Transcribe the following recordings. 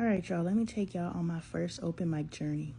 Alright, y'all, let me take y'all on my first open mic journey.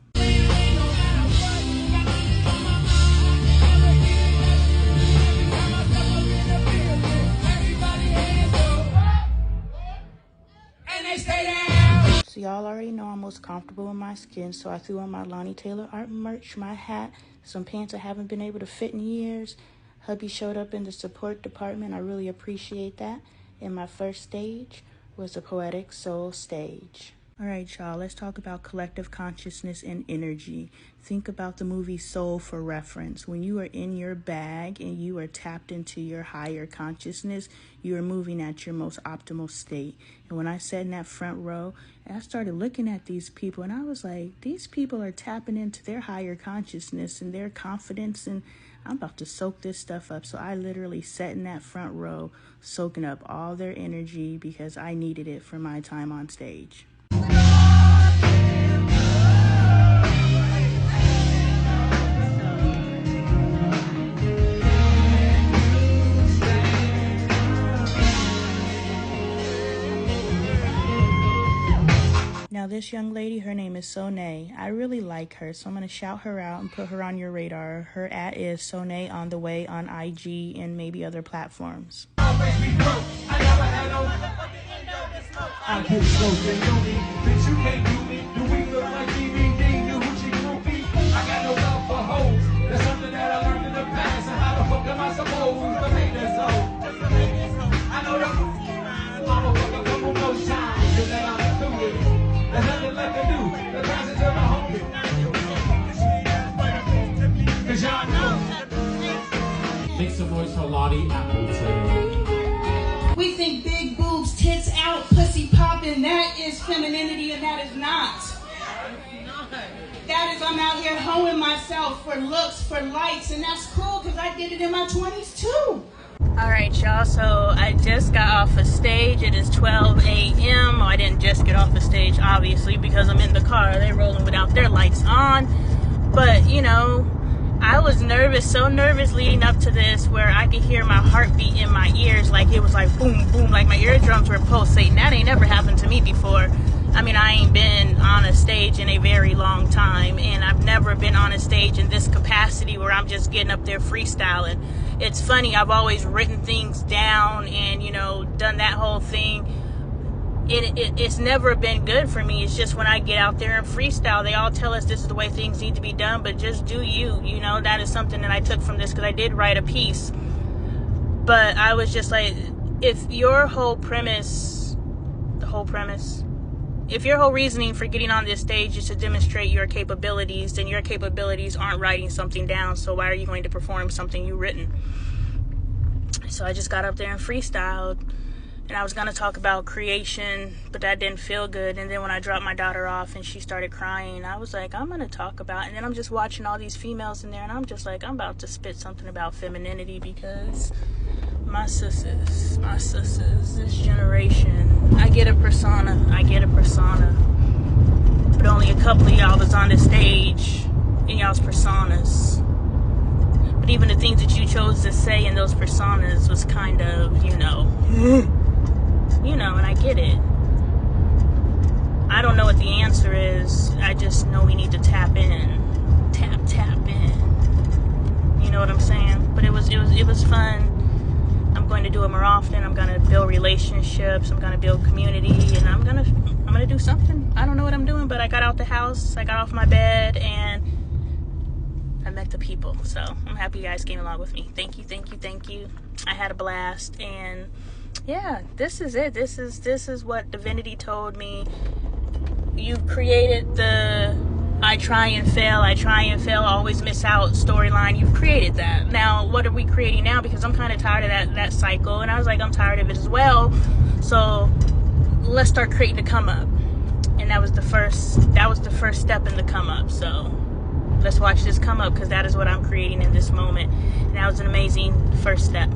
So y'all already know I'm most comfortable in my skin, so I threw on my Lonnie Taylor art merch, my hat, some pants I haven't been able to fit in years. Hubby showed up in the support department. I really appreciate that. And my first stage was the Poetic Soul stage. All right, y'all, let's talk about collective consciousness and energy. Think about the movie Soul for reference. When you are in your bag and you are tapped into your higher consciousness, you are moving at your most optimal state. And when I sat in that front row, I started looking at these people and I was like, these people are tapping into their higher consciousness and their confidence, and I'm about to soak this stuff up. So I literally sat in that front row, soaking up all their energy because I needed it for my time on stage. Now this young lady, her name is Sonae. I really like her, so I'm going to shout her out and put her on your radar. Her @ is Sonae on the way on IG and maybe other platforms. Make some noise for Lottie Appleton. We think big boobs, tits out, pussy popping, that is femininity, and that is not. That is, I'm out here hoeing myself for looks, for likes, and that's cool because I did it in my 20s too. Alright, y'all, so I just got off a stage. It is 12 a.m. I didn't just get off the stage, obviously, because I'm in the car. They're rolling without their lights on. But, you know, I was nervous, so nervous leading up to this, where I could hear my heartbeat in my ears. Like, it was like boom, boom, like my eardrums were pulsating. That ain't never happened to me before. I mean, I ain't been on a stage in a very long time, and I've never been on a stage in this capacity where I'm just getting up there freestyling. It's funny, I've always written things down and, you know, done that whole thing. It's never been good for me. It's just when I get out there and freestyle, they all tell us this is the way things need to be done, but just do you, you know. That is something that I took from this because I did write a piece. But I was just like, if your whole premise, if your whole reasoning for getting on this stage is to demonstrate your capabilities, then your capabilities aren't writing something down, so why are you going to perform something you've written? So I just got up there and freestyled. And I was going to talk about creation, but that didn't feel good. And then when I dropped my daughter off and she started crying, I was like, I'm going to talk about, and then I'm just watching all these females in there, and I'm just like, I'm about to spit something about femininity because my sisters, this generation, I get a persona. But only a couple of y'all was on the stage in y'all's personas. But even the things that you chose to say in those personas was kind of, you know, and I get it. I don't know what the answer is. I just know we need to tap in. Tap in. You know what I'm saying? But it was fun. I'm going to do it more often. I'm going to build relationships. I'm going to build community, and I'm going to do something. I don't know what I'm doing, but I got out the house. I got off my bed, and I met the people. So I'm happy you guys came along with me. Thank you. I had a blast, and yeah, this is it. This is what Divinity told me. You've created the I try and fail, always miss out storyline. You've created that. Now, what are we creating now? Because I'm kind of tired of that cycle, and I was like, I'm tired of it as well. So let's start creating the come up. And that was the first step in the come up. So let's watch this come up, because that is what I'm creating in this moment. And that was an amazing first step.